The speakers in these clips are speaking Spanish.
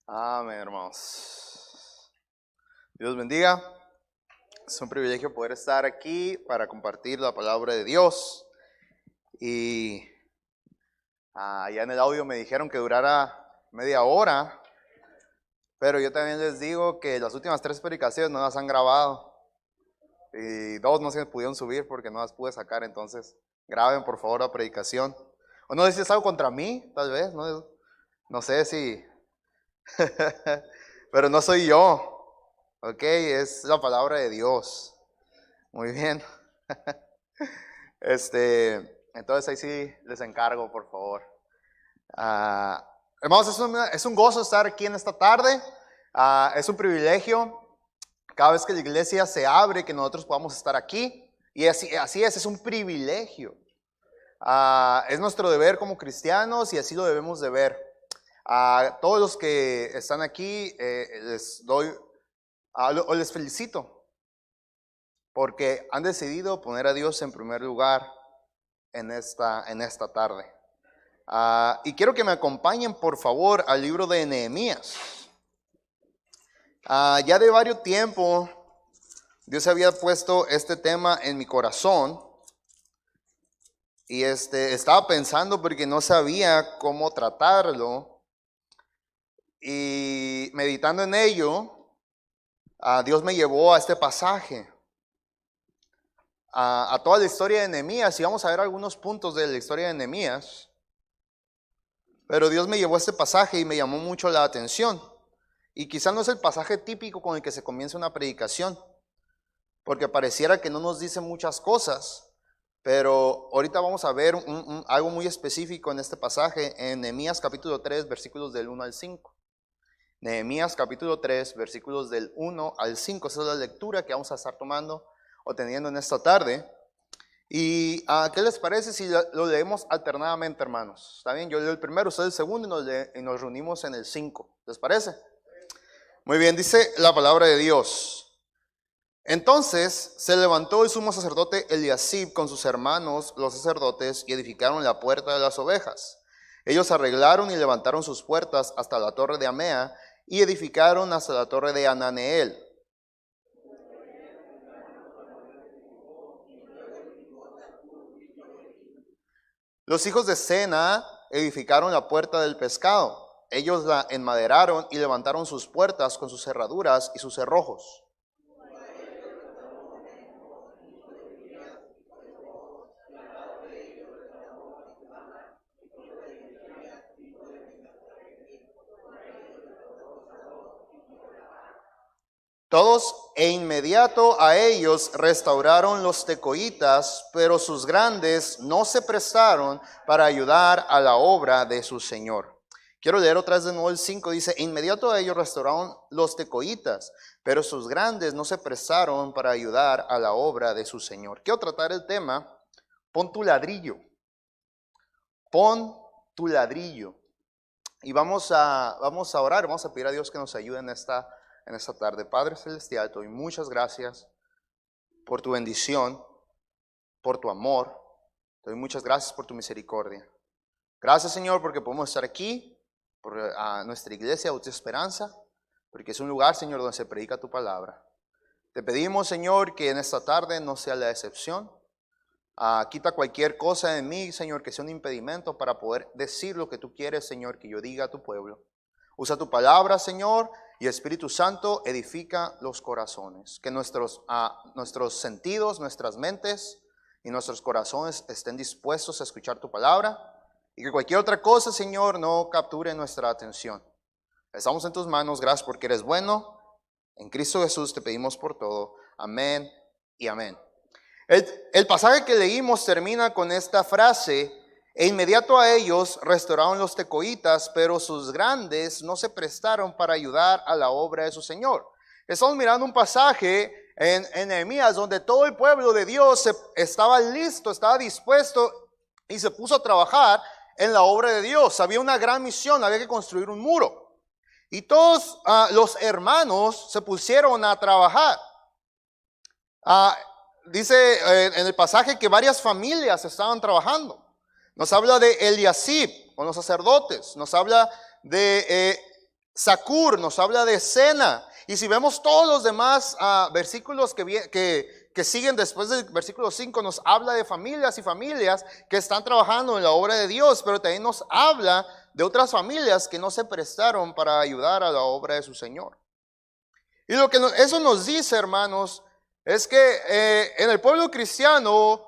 Amén, hermanos. Dios bendiga. Es un privilegio poder estar aquí para compartir la palabra de Dios. Y allá en el audio me dijeron que durara media hora, pero yo también les digo que las últimas 3 predicaciones no las han grabado. Y 2 no se pudieron subir porque no las pude sacar, entonces graben por favor la predicación. O no sé si es algo contra mí, tal vez, no sé si... Pero no soy yo, ok, es la palabra de Dios. Muy bien. Entonces ahí sí les encargo, por favor. Hermanos, es un gozo estar aquí en esta tarde. Es un privilegio cada vez que la iglesia se abre que nosotros podamos estar aquí. Y así es un privilegio. Es nuestro deber como cristianos y así lo debemos de ver. A todos los que están aquí les doy o les felicito porque han decidido poner a Dios en primer lugar en esta tarde. Y quiero que me acompañen por favor al libro de Nehemías. Ya de varios tiempo Dios había puesto este tema en mi corazón y estaba pensando porque no sabía cómo tratarlo. Y meditando en ello, Dios me llevó a este pasaje, a toda la historia de Nehemías, y vamos a ver algunos puntos de la historia de Nehemías. Pero Dios me llevó a este pasaje y me llamó mucho la atención. Y quizás no es el pasaje típico con el que se comienza una predicación, porque pareciera que no nos dice muchas cosas. Pero ahorita vamos a ver algo muy específico en este pasaje, en Nehemías capítulo 3, versículos del 1 al 5. Nehemías capítulo 3, versículos del 1 al 5. Esa es la lectura que vamos a estar tomando o teniendo en esta tarde. ¿Y qué les parece si lo leemos alternadamente, hermanos? ¿Está bien? Yo leo el primero, usted el segundo y nos reunimos en el 5. ¿Les parece? Muy bien, dice la palabra de Dios. Entonces se levantó el sumo sacerdote Eliasib con sus hermanos los sacerdotes y edificaron la puerta de las ovejas. Ellos arreglaron y levantaron sus puertas hasta la torre de Amea y edificaron hasta la torre de Ananeel. Los hijos de Sena edificaron la puerta del pescado. Ellos la enmaderaron y levantaron sus puertas con sus cerraduras y sus cerrojos. Todos e inmediato a ellos restauraron los tecoitas, pero sus grandes no se prestaron para ayudar a la obra de su Señor. Quiero leer otra vez de nuevo el 5, dice, inmediato a ellos restauraron los tecoitas, pero sus grandes no se prestaron para ayudar a la obra de su Señor. Quiero tratar el tema, pon tu ladrillo. Pon tu ladrillo. Y vamos a orar, vamos a pedir a Dios que nos ayude en esta tarde. Padre Celestial, te doy muchas gracias por tu bendición, por tu amor. Te doy muchas gracias por tu misericordia. Gracias, Señor, porque podemos estar aquí, por nuestra iglesia Bautista Esperanza, porque es un lugar, Señor, donde se predica tu palabra. Te pedimos, Señor, que en esta tarde no sea la excepción. Quita cualquier cosa en mí, Señor, que sea un impedimento para poder decir lo que tú quieres, Señor, que yo diga a tu pueblo. Usa tu palabra, Señor, y Espíritu Santo edifica los corazones. Que nuestros sentidos, nuestras mentes y nuestros corazones estén dispuestos a escuchar tu palabra. Y que cualquier otra cosa, Señor, no capture nuestra atención. Estamos en tus manos, gracias porque eres bueno. En Cristo Jesús te pedimos por todo. Amén y amén. El pasaje que leímos termina con esta frase: e inmediato a ellos restauraron los tecoitas, pero sus grandes no se prestaron para ayudar a la obra de su Señor. Estamos mirando un pasaje en Nehemías donde todo el pueblo de Dios estaba listo, estaba dispuesto y se puso a trabajar en la obra de Dios. Había una gran misión, había que construir un muro. Y todos los hermanos se pusieron a trabajar. Dice en el pasaje que varias familias estaban trabajando. Nos habla de Eliasib con los sacerdotes. Nos habla de Sakur nos habla de cena. Y si vemos todos los demás versículos que siguen después del versículo 5, nos habla de familias y familias que están trabajando en la obra de Dios, pero también nos habla de otras familias que no se prestaron para ayudar a la obra de su Señor. Y lo que eso nos dice, hermanos, es que en el pueblo cristiano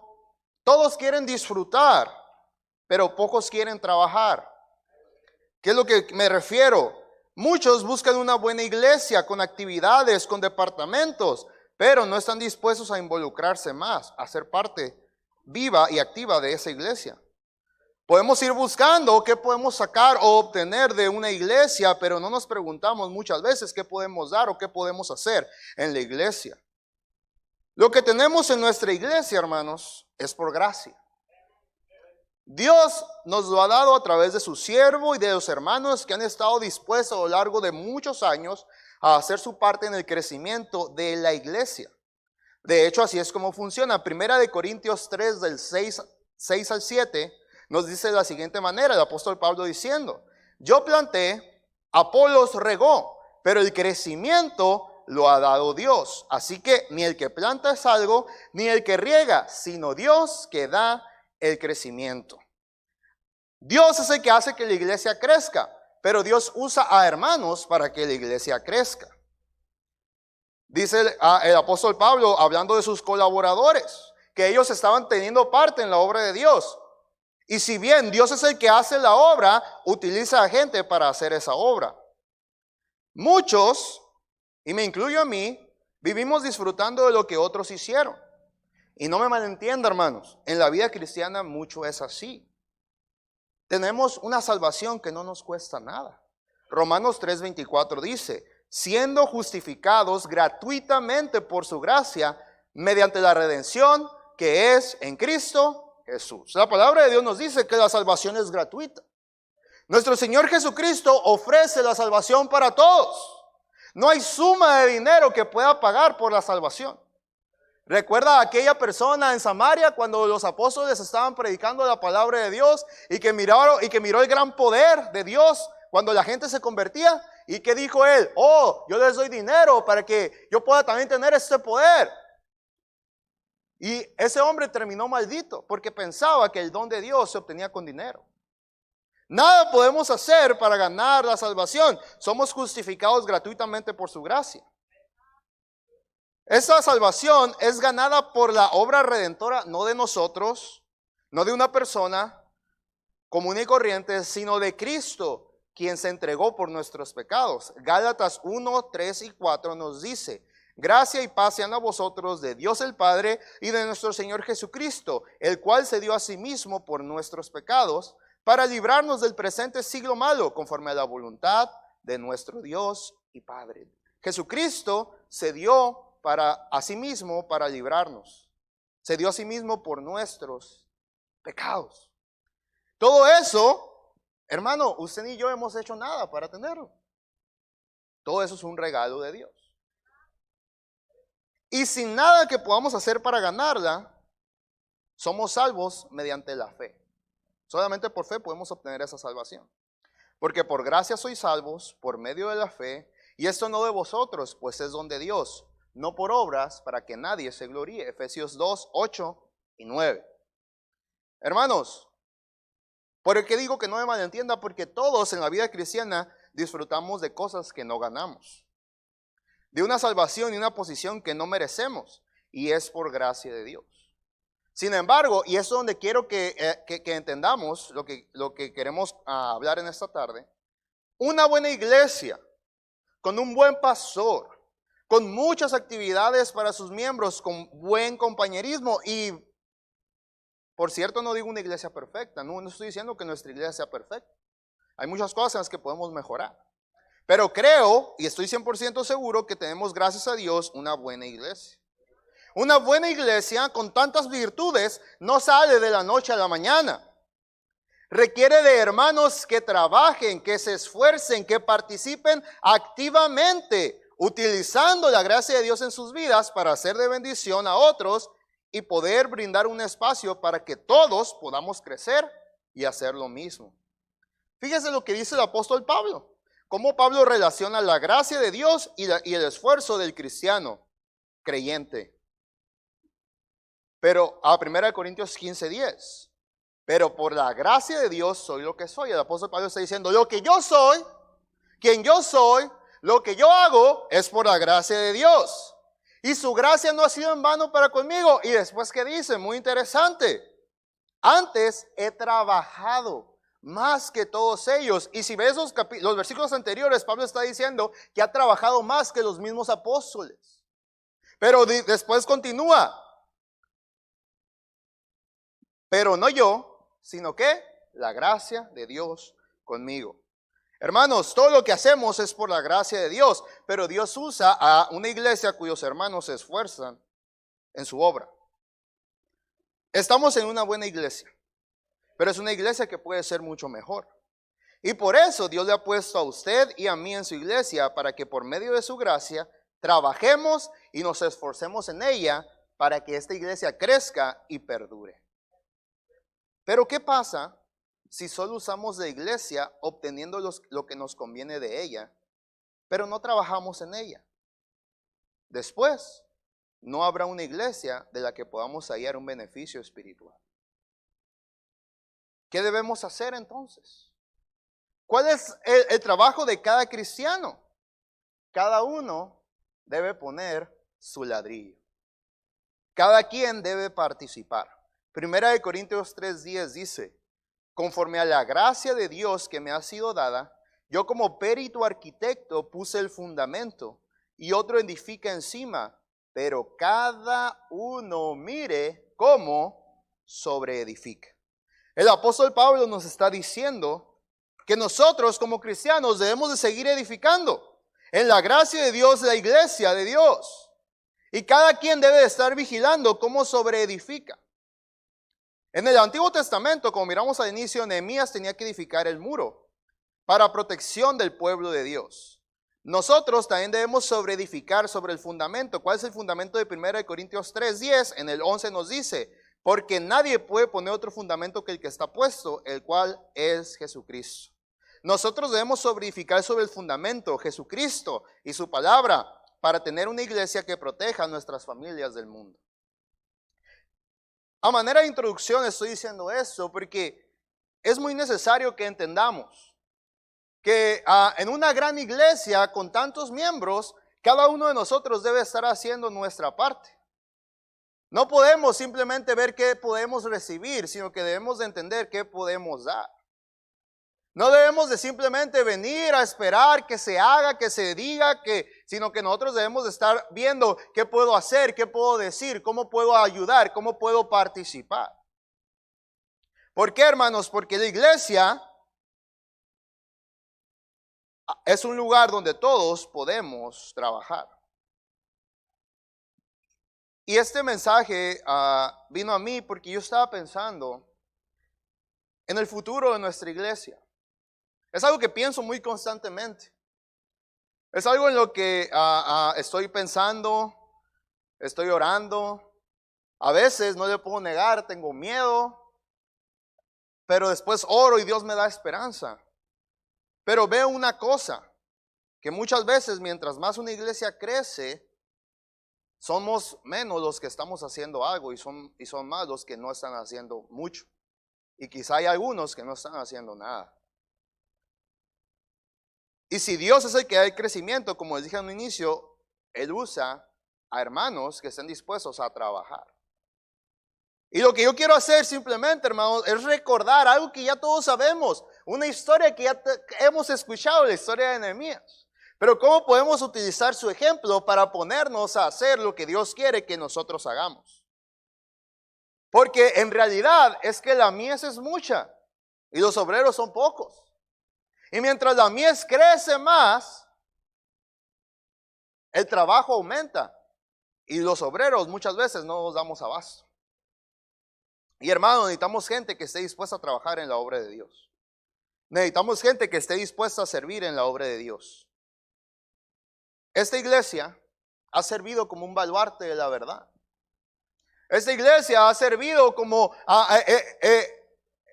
todos quieren disfrutar, pero pocos quieren trabajar. ¿Qué es lo que me refiero? Muchos buscan una buena iglesia con actividades, con departamentos, pero no están dispuestos a involucrarse más, a ser parte viva y activa de esa iglesia. Podemos ir buscando qué podemos sacar o obtener de una iglesia, pero no nos preguntamos muchas veces qué podemos dar o qué podemos hacer en la iglesia. Lo que tenemos en nuestra iglesia, hermanos, es por gracia. Dios nos lo ha dado a través de su siervo y de los hermanos que han estado dispuestos a lo largo de muchos años a hacer su parte en el crecimiento de la iglesia. De hecho, así es como funciona. Primera de Corintios 3, del 6 al 7, nos dice de la siguiente manera, el apóstol Pablo diciendo: yo planté, Apolos regó, pero el crecimiento lo ha dado Dios. Así que ni el que planta es algo, ni el que riega, sino Dios que da el crecimiento. Dios es el que hace que la iglesia crezca, pero Dios usa a hermanos para que la iglesia crezca. Dice el apóstol Pablo, hablando de sus colaboradores, que ellos estaban teniendo parte en la obra de Dios. Y si bien Dios es el que hace la obra, utiliza a gente para hacer esa obra. Muchos, y me incluyo a mí, vivimos disfrutando de lo que otros hicieron. Y no me malentienda, hermanos, en la vida cristiana mucho es así. Tenemos una salvación que no nos cuesta nada. Romanos 3:24 dice: siendo justificados gratuitamente por su gracia, mediante la redención que es en Cristo Jesús. La palabra de Dios nos dice que la salvación es gratuita. Nuestro Señor Jesucristo ofrece la salvación para todos. No hay suma de dinero que pueda pagar por la salvación. ¿Recuerda a aquella persona en Samaria cuando los apóstoles estaban predicando la palabra de Dios y que miró el gran poder de Dios cuando la gente se convertía? ¿Y qué dijo él? Oh, yo les doy dinero para que yo pueda también tener este poder. Y ese hombre terminó maldito porque pensaba que el don de Dios se obtenía con dinero. Nada podemos hacer para ganar la salvación. Somos justificados gratuitamente por su gracia. Esa salvación es ganada por la obra redentora, no de nosotros, no de una persona común y corriente, sino de Cristo, quien se entregó por nuestros pecados. Gálatas 1, 3 y 4 nos dice: gracia y paz sean a vosotros de Dios el Padre y de nuestro Señor Jesucristo, el cual se dio a sí mismo por nuestros pecados, para librarnos del presente siglo malo, conforme a la voluntad de nuestro Dios y Padre. Jesucristo se dio a sí mismo para librarnos. Se dio a sí mismo por nuestros pecados. Todo eso, hermano, usted ni yo hemos hecho nada para tenerlo. Todo eso es un regalo de Dios. Y sin nada que podamos hacer para ganarla, somos salvos mediante la fe. Solamente por fe podemos obtener esa salvación. Porque por gracia sois salvos por medio de la fe, y esto no de vosotros, pues es don de Dios, no por obras, para que nadie se gloríe. Efesios 2, 8 y 9. Hermanos, ¿por qué digo que no me malentienda? Porque todos en la vida cristiana disfrutamos de cosas que no ganamos, de una salvación y una posición que no merecemos, y es por gracia de Dios. Sin embargo, y eso es donde quiero que entendamos lo que queremos hablar en esta tarde, una buena iglesia, con un buen pastor, con muchas actividades para sus miembros, con buen compañerismo y, por cierto, no digo una iglesia perfecta, no estoy diciendo que nuestra iglesia sea perfecta. Hay muchas cosas en las que podemos mejorar. Pero creo y estoy 100% seguro que tenemos, gracias a Dios, una buena iglesia. Una buena iglesia con tantas virtudes no sale de la noche a la mañana. Requiere de hermanos que trabajen, que se esfuercen, que participen activamente, utilizando la gracia de Dios en sus vidas para hacer de bendición a otros y poder brindar un espacio para que todos podamos crecer y hacer lo mismo. Fíjese lo que dice el apóstol Pablo. ¿Cómo Pablo relaciona la gracia de Dios y el esfuerzo del cristiano creyente? Pero a 1 Corintios 15:10. Pero por la gracia de Dios soy lo que soy. El apóstol Pablo está diciendo, lo que yo soy, quien yo soy, lo que yo hago es por la gracia de Dios. Y su gracia no ha sido en vano para conmigo. Y después, ¿qué dice? Muy interesante. Antes he trabajado más que todos ellos. Y si ves los versículos anteriores, Pablo está diciendo que ha trabajado más que los mismos apóstoles. Pero después continúa. Pero no yo, sino que la gracia de Dios conmigo. Hermanos, todo lo que hacemos es por la gracia de Dios, pero Dios usa a una iglesia cuyos hermanos se esfuerzan en su obra. Estamos en una buena iglesia, pero es una iglesia que puede ser mucho mejor. Y por eso Dios le ha puesto a usted y a mí en su iglesia para que por medio de su gracia trabajemos y nos esforcemos en ella para que esta iglesia crezca y perdure. Pero ¿qué pasa si solo usamos la iglesia obteniendo lo que nos conviene de ella, pero no trabajamos en ella? Después, no habrá una iglesia de la que podamos hallar un beneficio espiritual. ¿Qué debemos hacer entonces? ¿Cuál es el trabajo de cada cristiano? Cada uno debe poner su ladrillo. Cada quien debe participar. 1 Corintios 3:10 dice, conforme a la gracia de Dios que me ha sido dada, yo como perito arquitecto puse el fundamento y otro edifica encima, pero cada uno mire cómo sobreedifica. El apóstol Pablo nos está diciendo que nosotros como cristianos debemos de seguir edificando en la gracia de Dios, la iglesia de Dios. Y cada quien debe de estar vigilando cómo sobreedifica. En el Antiguo Testamento, como miramos al inicio, Nehemías tenía que edificar el muro para protección del pueblo de Dios. Nosotros también debemos sobreedificar sobre el fundamento. ¿Cuál es el fundamento de 1 Corintios 3:10? En el 11 nos dice, porque nadie puede poner otro fundamento que el que está puesto, el cual es Jesucristo. Nosotros debemos sobreedificar sobre el fundamento, Jesucristo y su palabra, para tener una iglesia que proteja a nuestras familias del mundo. A manera de introducción estoy diciendo esto porque es muy necesario que entendamos que en una gran iglesia con tantos miembros, cada uno de nosotros debe estar haciendo nuestra parte. No podemos simplemente ver qué podemos recibir, sino que debemos de entender qué podemos dar. No debemos de simplemente venir a esperar que se haga, que se diga, sino que nosotros debemos de estar viendo qué puedo hacer, qué puedo decir, cómo puedo ayudar, cómo puedo participar. ¿Por qué, hermanos? Porque la iglesia es un lugar donde todos podemos trabajar. Y este mensaje vino a mí porque yo estaba pensando en el futuro de nuestra iglesia. Es algo que pienso muy constantemente. Es algo en lo que estoy pensando, estoy orando. A veces, no le puedo negar, tengo miedo, pero después oro y Dios me da esperanza. Pero veo una cosa, que muchas veces mientras más una iglesia crece, somos menos los que estamos haciendo algo y son más los que no están haciendo mucho. Y quizá hay algunos que no están haciendo nada. Y si Dios es el que da el crecimiento, como les dije al inicio, Él usa a hermanos que estén dispuestos a trabajar. Y lo que yo quiero hacer simplemente, hermanos, es recordar algo que ya todos sabemos, una historia que ya hemos escuchado, la historia de Nehemías. Pero ¿cómo podemos utilizar su ejemplo para ponernos a hacer lo que Dios quiere que nosotros hagamos? Porque en realidad es que la mies es mucha y los obreros son pocos. Y mientras la mies crece más, el trabajo aumenta y los obreros muchas veces no nos damos abasto. Y hermanos, necesitamos gente que esté dispuesta a trabajar en la obra de Dios. Necesitamos gente que esté dispuesta a servir en la obra de Dios. Esta iglesia ha servido como un baluarte de la verdad. Esta iglesia ha servido como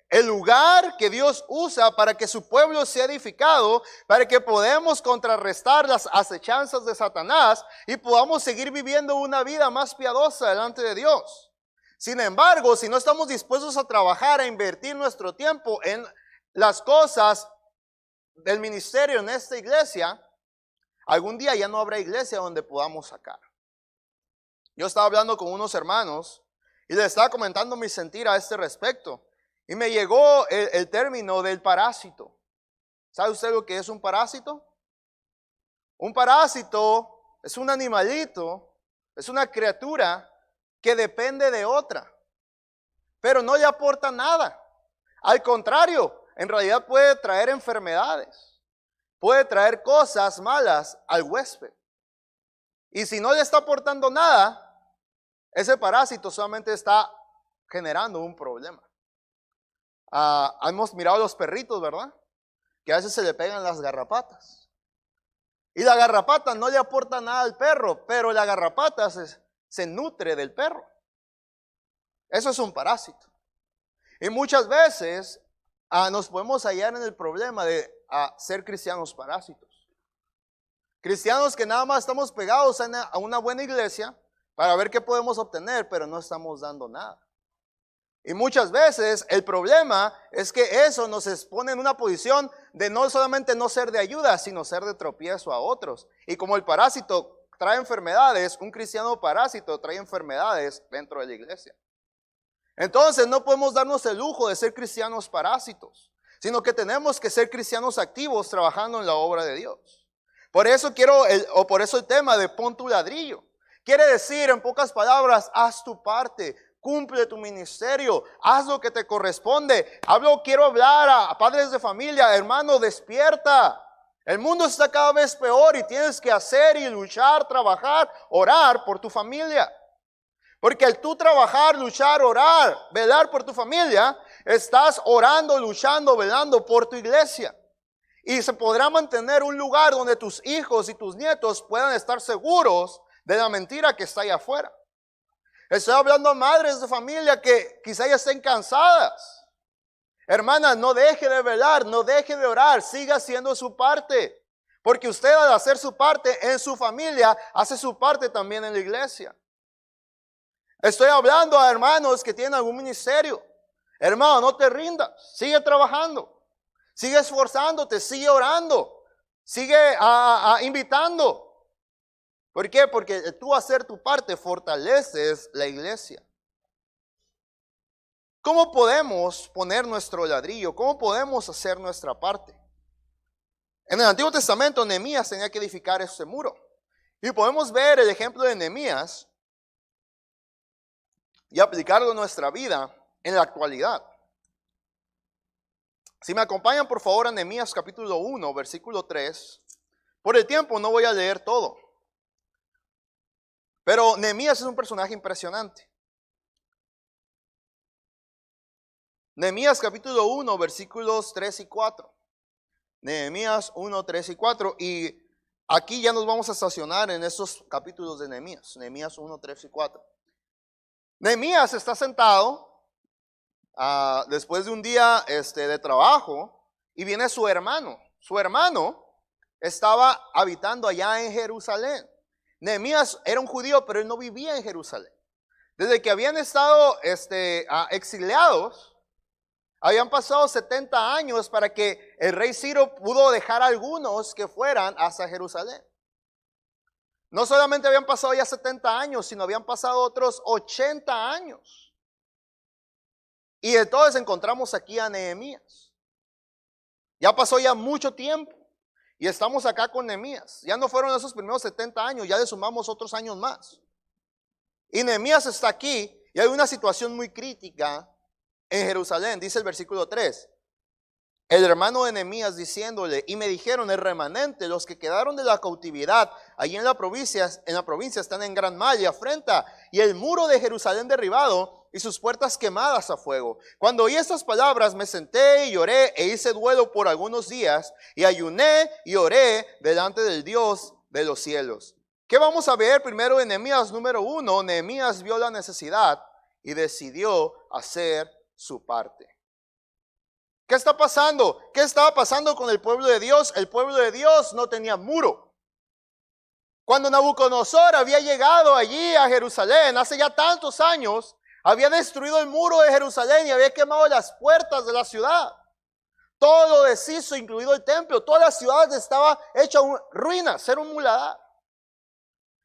el lugar que Dios usa para que su pueblo sea edificado, para que podamos contrarrestar las acechanzas de Satanás y podamos seguir viviendo una vida más piadosa delante de Dios. Sin embargo, si no estamos dispuestos a trabajar, a invertir nuestro tiempo en las cosas del ministerio en esta iglesia, algún día ya no habrá iglesia donde podamos sacar. Yo estaba hablando con unos hermanos y les estaba comentando mi sentir a este respecto. Y me llegó el término del parásito. ¿Sabe usted lo que es un parásito? Un parásito es un animalito, es una criatura que depende de otra, pero no le aporta nada. Al contrario, en realidad puede traer enfermedades, puede traer cosas malas al huésped. Y si no le está aportando nada, ese parásito solamente está generando un problema. Hemos mirado a los perritos, ¿verdad? Que a veces se le pegan las garrapatas. Y la garrapata no le aporta nada al perro, pero la garrapata se nutre del perro. Eso es un parásito. Y muchas veces nos podemos hallar en el problema de ser cristianos parásitos. Cristianos que nada más estamos pegados a una buena iglesia para ver qué podemos obtener, pero no estamos dando nada. Y muchas veces el problema es que eso nos expone en una posición de no solamente no ser de ayuda, sino ser de tropiezo a otros. Y como el parásito trae enfermedades, un cristiano parásito trae enfermedades dentro de la iglesia. Entonces no podemos darnos el lujo de ser cristianos parásitos, sino que tenemos que ser cristianos activos trabajando en la obra de Dios. Por eso por eso el tema de pon tu ladrillo. Quiere decir, en pocas palabras, haz tu parte. Cumple tu ministerio, haz lo que te corresponde. Quiero hablar a padres de familia, hermano, despierta. El mundo está cada vez peor y tienes que hacer y luchar, trabajar, orar por tu familia. Porque al tú trabajar, luchar, orar, velar por tu familia, estás orando, luchando, velando por tu iglesia. Y se podrá mantener un lugar donde tus hijos y tus nietos puedan estar seguros de la mentira que está allá afuera. Estoy hablando a madres de familia que quizá ya estén cansadas. Hermana, no deje de velar, no deje de orar, siga haciendo su parte. Porque usted al hacer su parte en su familia, hace su parte también en la iglesia. Estoy hablando a hermanos que tienen algún ministerio. Hermano, no te rindas, sigue trabajando, sigue esforzándote, sigue orando, sigue invitando. ¿Por qué? Porque tú hacer tu parte fortaleces la iglesia. ¿Cómo podemos poner nuestro ladrillo? ¿Cómo podemos hacer nuestra parte? En el Antiguo Testamento, Nehemías tenía que edificar este muro. Y podemos ver el ejemplo de Nehemías y aplicarlo en nuestra vida en la actualidad. Si me acompañan por favor a Nehemías capítulo 1, versículo 3. Por el tiempo no voy a leer todo. Pero Nehemías es un personaje impresionante. Nehemías capítulo 1, versículos 3 y 4. Nehemías 1, 3 y 4. Y aquí ya nos vamos a estacionar en estos capítulos de Nehemías. Nehemías 1, 3 y 4. Nehemías está sentado después de un día de trabajo y viene su hermano. Su hermano estaba habitando allá en Jerusalén. Nehemías era un judío, pero él no vivía en Jerusalén. Desde que habían estado exiliados, habían pasado 70 años para que el rey Ciro pudo dejar a algunos que fueran hasta Jerusalén. No solamente habían pasado ya 70 años, sino habían pasado otros 80 años. Y entonces encontramos aquí a Nehemías. Ya pasó ya mucho tiempo. Y estamos acá con Nehemías. Ya no fueron esos primeros 70 años, ya le sumamos otros años más. Y Nehemías está aquí y hay una situación muy crítica en Jerusalén. Dice el versículo 3. El hermano de Nehemías diciéndole, y me dijeron, el remanente, los que quedaron de la cautividad, allí en la provincia están en gran mal y afrenta, y el muro de Jerusalén derribado, y sus puertas quemadas a fuego. Cuando oí estas palabras, me senté y lloré, e hice duelo por algunos días, y ayuné y oré delante del Dios de los cielos. ¿Qué vamos a ver primero en Nehemías número 1? Nehemías vio la necesidad y decidió hacer su parte. ¿Qué está pasando? ¿Qué estaba pasando con el pueblo de Dios? El pueblo de Dios no tenía muro. Cuando Nabucodonosor había llegado allí a Jerusalén, hace ya tantos años, había destruido el muro de Jerusalén y había quemado las puertas de la ciudad. Todo lo deshizo, incluido el templo. Toda la ciudad estaba hecha ruinas, era un muladar.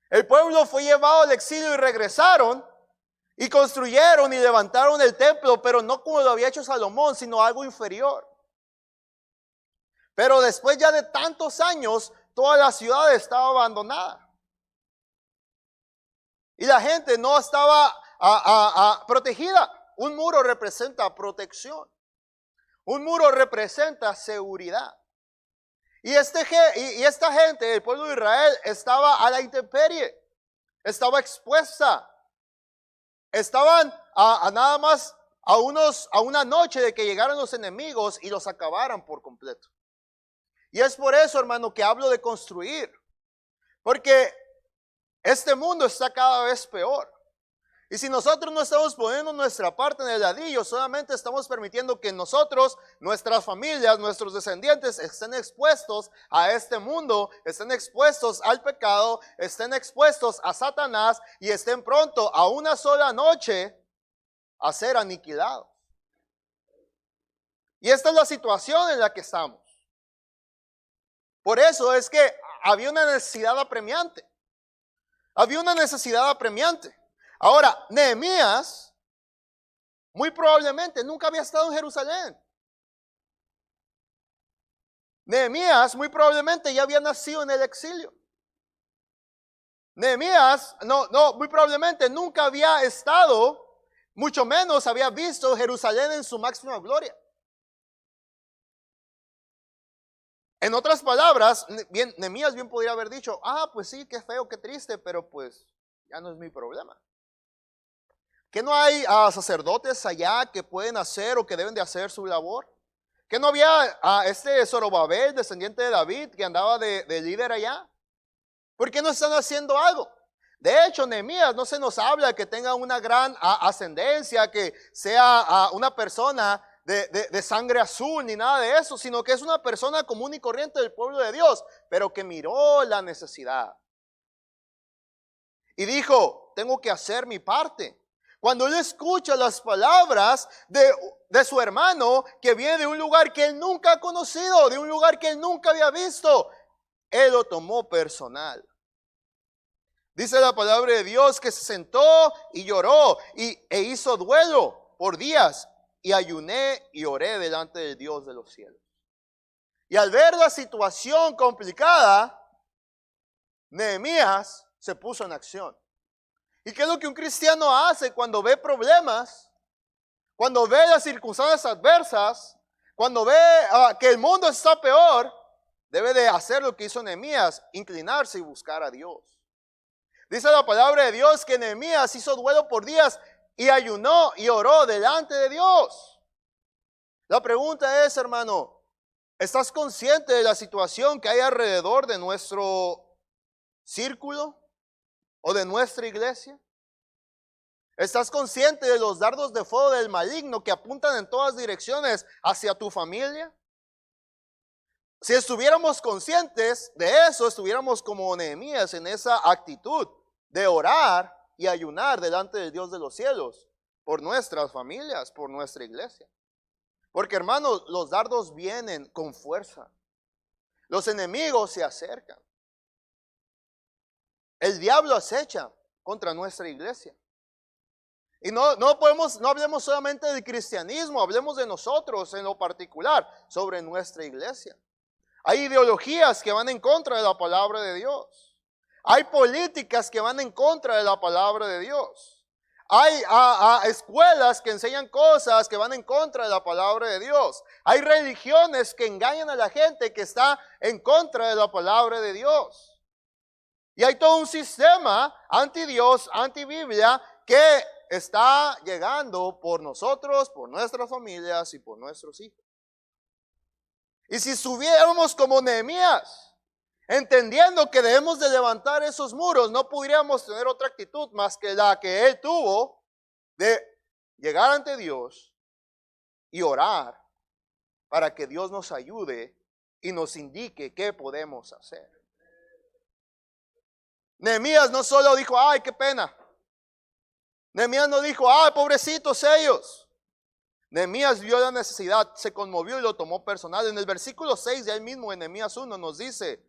El pueblo fue llevado al exilio y regresaron y construyeron y levantaron el templo, pero no como lo había hecho Salomón, sino algo inferior. Pero después ya de tantos años, toda la ciudad estaba abandonada. Y la gente no estaba protegida. Un muro representa protección. Un muro representa seguridad. Y esta gente, el pueblo de Israel, estaba a la intemperie. Estaba expuesta. Estaban nada más a una noche de que llegaran los enemigos y los acabaran por completo. Y es por eso, hermano, que hablo de construir. Porque este mundo está cada vez peor. Y si nosotros no estamos poniendo nuestra parte en el ladrillo, solamente estamos permitiendo que nosotros, nuestras familias, nuestros descendientes estén expuestos a este mundo, estén expuestos al pecado, estén expuestos a Satanás y estén pronto a una sola noche a ser aniquilados. Y esta es la situación en la que estamos. Por eso es que había una necesidad apremiante. Había una necesidad apremiante. Ahora, Nehemías muy probablemente nunca había estado en Jerusalén. Nehemías muy probablemente ya había nacido en el exilio. Nehemías muy probablemente nunca había estado, mucho menos había visto Jerusalén en su máxima gloria. En otras palabras, Nehemías bien podría haber dicho, pues sí, qué feo, qué triste, pero pues ya no es mi problema. ¿Que no hay sacerdotes allá que pueden hacer o que deben de hacer su labor? ¿Que no había Zorobabel, descendiente de David, que andaba de líder allá? ¿Por qué no están haciendo algo? De hecho, Nehemías no se nos habla que tenga una gran ascendencia, que sea una persona de sangre azul, ni nada de eso, sino que es una persona común y corriente del pueblo de Dios, pero que miró la necesidad. Y dijo, tengo que hacer mi parte. Cuando él escucha las palabras de su hermano, que viene de un lugar que él nunca ha conocido, de un lugar que él nunca había visto, él lo tomó personal. Dice la palabra de Dios que se sentó y lloró e hizo duelo por días, y ayuné y oré delante del Dios de los cielos. Y al ver la situación complicada, Nehemías se puso en acción. ¿Y qué es lo que un cristiano hace cuando ve problemas? Cuando ve las circunstancias adversas, cuando ve que el mundo está peor, debe de hacer lo que hizo Nehemías, inclinarse y buscar a Dios. Dice la palabra de Dios que Nehemías hizo duelo por días y ayunó y oró delante de Dios. La pregunta es, hermano, ¿estás consciente de la situación que hay alrededor de nuestro círculo o de nuestra iglesia? ¿Estás consciente de los dardos de fuego del maligno que apuntan en todas direcciones hacia tu familia? Si estuviéramos conscientes de eso, estuviéramos como Nehemías en esa actitud de orar y ayunar delante del Dios de los cielos por nuestras familias, por nuestra iglesia. Porque, hermanos, los dardos vienen con fuerza. Los enemigos se acercan. El diablo acecha contra nuestra iglesia. Y no hablemos solamente del cristianismo, hablemos de nosotros en lo particular, sobre nuestra iglesia. Hay ideologías que van en contra de la palabra de Dios. Hay políticas que van en contra de la palabra de Dios. Hay escuelas que enseñan cosas que van en contra de la palabra de Dios. Hay religiones que engañan a la gente que está en contra de la palabra de Dios. Y hay todo un sistema anti-Dios, anti-Biblia, que está llegando por nosotros, por nuestras familias y por nuestros hijos. Y si estuviéramos como Nehemías, entendiendo que debemos de levantar esos muros, no podríamos tener otra actitud más que la que él tuvo de llegar ante Dios y orar para que Dios nos ayude y nos indique qué podemos hacer. Nehemías no solo dijo, ay, qué pena. Nehemías no dijo, ay, pobrecitos ellos. Nehemías vio la necesidad, se conmovió y lo tomó personal. En el versículo 6 de ahí mismo, en Nehemías 1, nos dice,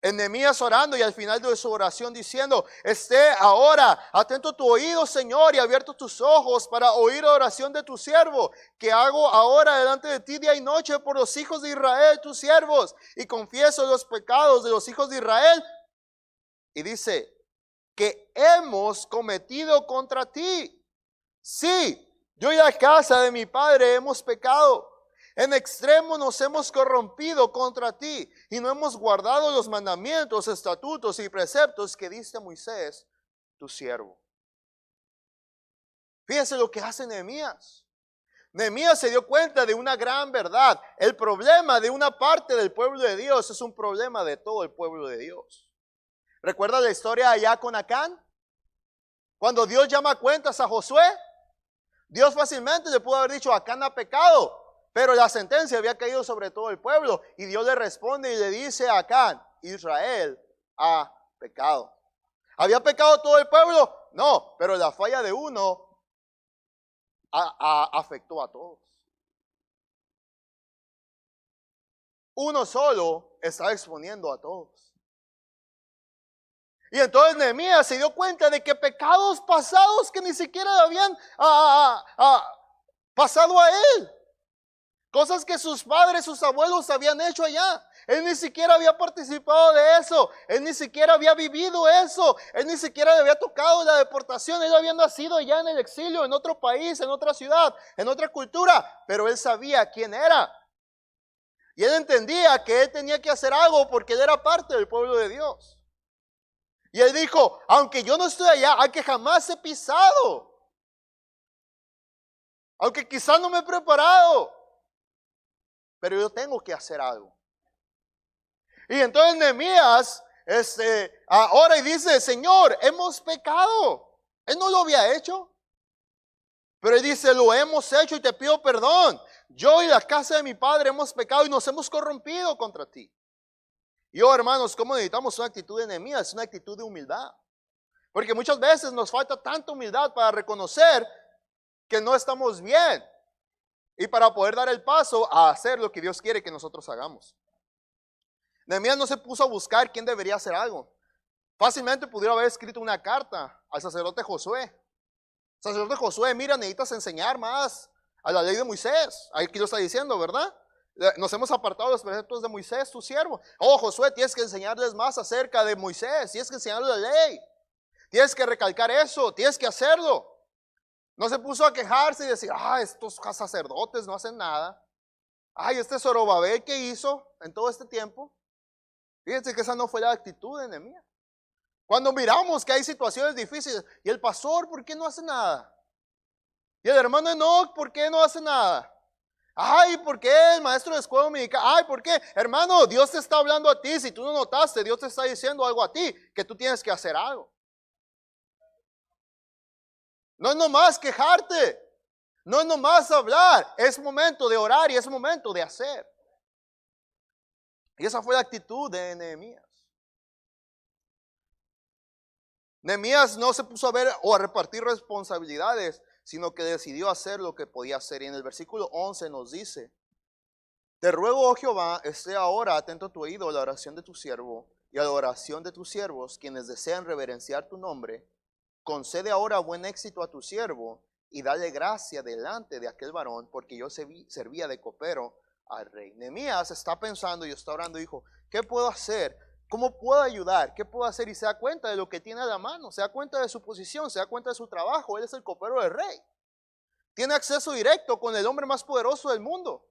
en Nehemías orando y al final de su oración diciendo, esté ahora atento tu oído, Señor, y abierto tus ojos para oír la oración de tu siervo, que hago ahora delante de ti día y noche por los hijos de Israel, tus siervos, y confieso los pecados de los hijos de Israel. Y dice, que hemos cometido contra ti. Sí, yo y la casa de mi padre hemos pecado. En extremo nos hemos corrompido contra ti y no hemos guardado los mandamientos, estatutos y preceptos que diste a Moisés, tu siervo. Fíjense lo que hace Nehemías. Nehemías se dio cuenta de una gran verdad. El problema de una parte del pueblo de Dios es un problema de todo el pueblo de Dios. ¿Recuerda la historia allá con Acán? Cuando Dios llama a cuentas a Josué, Dios fácilmente le pudo haber dicho, Acán ha pecado, pero la sentencia había caído sobre todo el pueblo. Y Dios le responde y le dice a Acán, Israel ha pecado. ¿Había pecado todo el pueblo? No, pero la falla de uno afectó a todos. Uno solo estaba exponiendo a todos. Y entonces Nehemías se dio cuenta de que pecados pasados que ni siquiera habían pasado a él. Cosas que sus padres, sus abuelos habían hecho allá. Él ni siquiera había participado de eso. Él ni siquiera había vivido eso. Él ni siquiera le había tocado la deportación. Él había nacido ya en el exilio, en otro país, en otra ciudad, en otra cultura. Pero él sabía quién era. Y él entendía que él tenía que hacer algo porque él era parte del pueblo de Dios. Y él dijo, aunque yo no estoy allá, aunque jamás he pisado, aunque quizás no me he preparado, pero yo tengo que hacer algo. Y entonces Nehemías ahora y dice, Señor, hemos pecado. Él no lo había hecho, pero él dice, lo hemos hecho y te pido perdón. Yo y la casa de mi padre hemos pecado y nos hemos corrompido contra ti. Y hermanos, ¿cómo necesitamos una actitud de Nehemías? Es una actitud de humildad. Porque muchas veces nos falta tanta humildad para reconocer que no estamos bien y para poder dar el paso a hacer lo que Dios quiere que nosotros hagamos. Nehemías no se puso a buscar quién debería hacer algo. Fácilmente pudiera haber escrito una carta al sacerdote Josué. Sacerdote Josué, mira, necesitas enseñar más a la ley de Moisés. Aquí lo está diciendo, ¿verdad? Nos hemos apartado de los preceptos de Moisés, tu siervo. Oh, Josué, tienes que enseñarles más acerca de Moisés. Tienes que enseñarles la ley. Tienes que recalcar eso. Tienes que hacerlo. No se puso a quejarse y decir, estos sacerdotes no hacen nada. Este Zorobabel, ¿qué hizo en todo este tiempo? Fíjense que esa no fue la actitud de Nehemías. Cuando miramos que hay situaciones difíciles, y el pastor, ¿por qué no hace nada? Y el hermano Enoch, ¿por qué no hace nada? ¿Por qué el maestro de escuela dominical? ¿Por qué? Hermano, Dios te está hablando a ti. Si tú no notaste, Dios te está diciendo algo a ti, que tú tienes que hacer algo. No es nomás quejarte. No es nomás hablar. Es momento de orar y es momento de hacer. Y esa fue la actitud de Nehemías. Nehemías no se puso a ver o a repartir responsabilidades, sino que decidió hacer lo que podía hacer. Y en el versículo 11 nos dice, te ruego, oh Jehová, esté ahora atento a tu oído a la oración de tu siervo y a la oración de tus siervos, quienes desean reverenciar tu nombre. Concede ahora buen éxito a tu siervo y dale gracia delante de aquel varón, porque yo servía de copero al rey. Nehemías está pensando y está orando y dijo, ¿qué puedo hacer? ¿Cómo puedo ayudar? ¿Qué puedo hacer? Y se da cuenta de lo que tiene a la mano, se da cuenta de su posición, se da cuenta de su trabajo. Él es el copero del rey. Tiene acceso directo con el hombre más poderoso del mundo.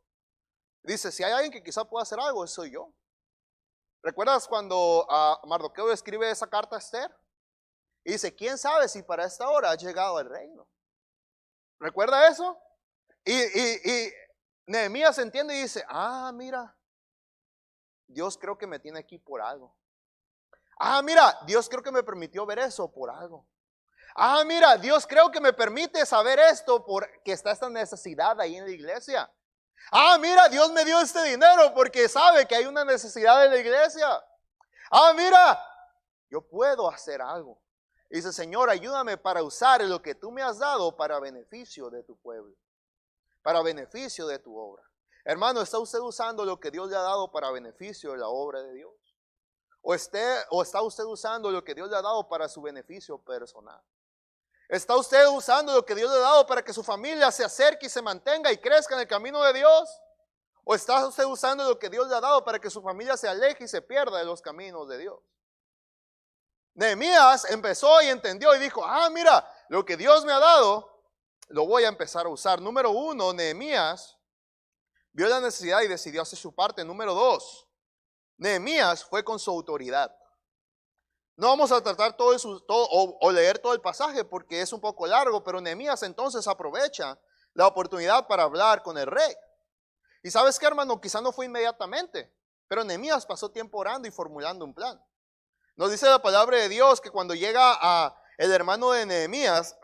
Dice, si hay alguien que quizá pueda hacer algo, soy yo. ¿Recuerdas cuando Mardoqueo escribe esa carta a Esther? Y dice, ¿quién sabe si para esta hora ha llegado al reino? ¿Recuerda eso? Y Nehemías entiende y dice, mira, Dios creo que me tiene aquí por algo. Mira, Dios creo que me permitió ver eso por algo. Mira, Dios creo que me permite saber esto porque está esta necesidad ahí en la iglesia. Mira, Dios me dio este dinero porque sabe que hay una necesidad en la iglesia. Mira, yo puedo hacer algo. Dice, Señor, ayúdame para usar lo que tú me has dado para beneficio de tu pueblo, para beneficio de tu obra. Hermano, ¿está usted usando lo que Dios le ha dado para beneficio de la obra de Dios? ¿O está usted usando lo que Dios le ha dado para su beneficio personal? ¿Está usted usando lo que Dios le ha dado para que su familia se acerque y se mantenga y crezca en el camino de Dios? ¿O está usted usando lo que Dios le ha dado para que su familia se aleje y se pierda de los caminos de Dios? Nehemías empezó y entendió y dijo, mira, lo que Dios me ha dado, lo voy a empezar a usar. Número 1, Nehemías vio la necesidad y decidió hacer su parte. Número 2, Nehemías fue con su autoridad. No vamos a tratar o leer todo el pasaje porque es un poco largo, pero Nehemías entonces aprovecha la oportunidad para hablar con el rey. Y sabes qué, hermano, quizá no fue inmediatamente, pero Nehemías pasó tiempo orando y formulando un plan. Nos dice la palabra de Dios que cuando llega el hermano de Nehemías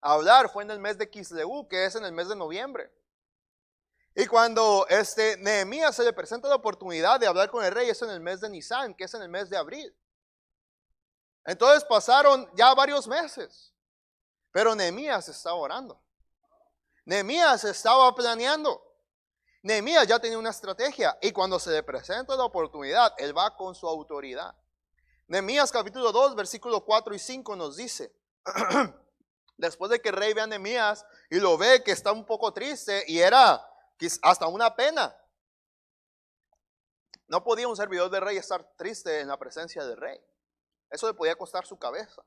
a hablar, fue en el mes de Kisleu, que es en el mes de noviembre. Y cuando Nehemías se le presenta la oportunidad de hablar con el rey, es en el mes de Nisan, que es en el mes de abril. Entonces pasaron ya varios meses, pero Nehemías estaba orando. Nehemías estaba planeando. Nehemías ya tenía una estrategia y cuando se le presenta la oportunidad, él va con su autoridad. Nehemías capítulo 2, versículos 4 y 5 nos dice, después de que el rey ve a Nehemías y lo ve que está un poco triste y era hasta una pena. No podía un servidor del rey estar triste en la presencia del rey. Eso le podía costar su cabeza.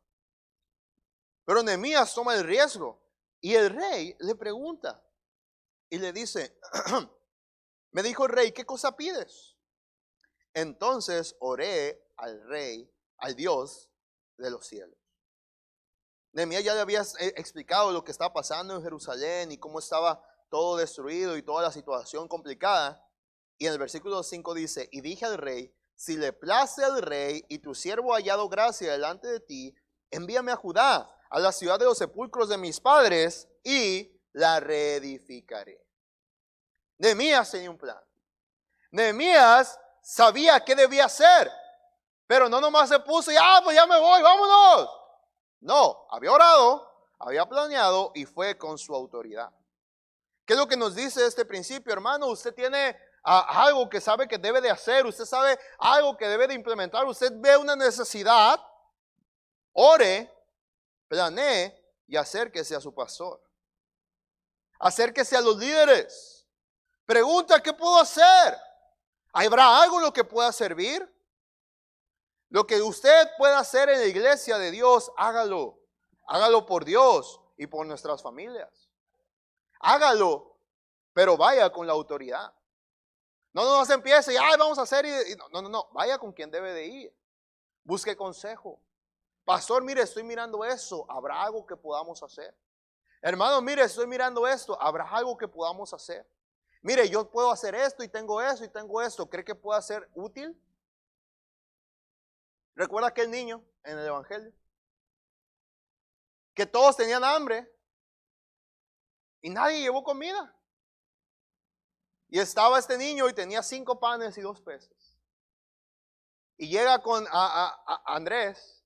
Pero Nehemías toma el riesgo y el rey le pregunta y le dice, me dijo el rey, ¿qué cosa pides? Entonces oré al rey, al Dios de los cielos. Nehemías ya le había explicado lo que estaba pasando en Jerusalén y cómo estaba todo destruido y toda la situación complicada. Y en el versículo 5 dice, y dije al rey, si le place al rey y tu siervo ha hallado gracia delante de ti, envíame a Judá, a la ciudad de los sepulcros de mis padres, y la reedificaré. Nehemías tenía un plan. Nehemías sabía qué debía hacer, pero no nomás se puso y pues ya me voy, vámonos. No, había orado, había planeado y fue con su autoridad. ¿Qué es lo que nos dice este principio, hermano? Usted tiene algo que sabe que debe de hacer, usted sabe algo que debe de implementar, usted ve una necesidad, ore, planee y acérquese a su pastor. Acérquese a los líderes. Pregunta, ¿qué puedo hacer? ¿Habrá algo en lo que pueda servir? Lo que usted pueda hacer en la iglesia de Dios, hágalo. Hágalo por Dios y por nuestras familias. Hágalo, pero vaya con la autoridad. No se empiece y vamos a hacer. No. Vaya con quien debe de ir. Busque consejo. Pastor, mire, estoy mirando eso. ¿Habrá algo que podamos hacer? Hermano, mire, estoy mirando esto. ¿Habrá algo que podamos hacer? Mire, yo puedo hacer esto y tengo eso y tengo esto. ¿Cree que pueda ser útil? ¿Recuerda aquel niño en el evangelio? Que todos tenían hambre y nadie llevó comida. Y estaba este niño y tenía 5 panes y 2 peces. Y llega con a Andrés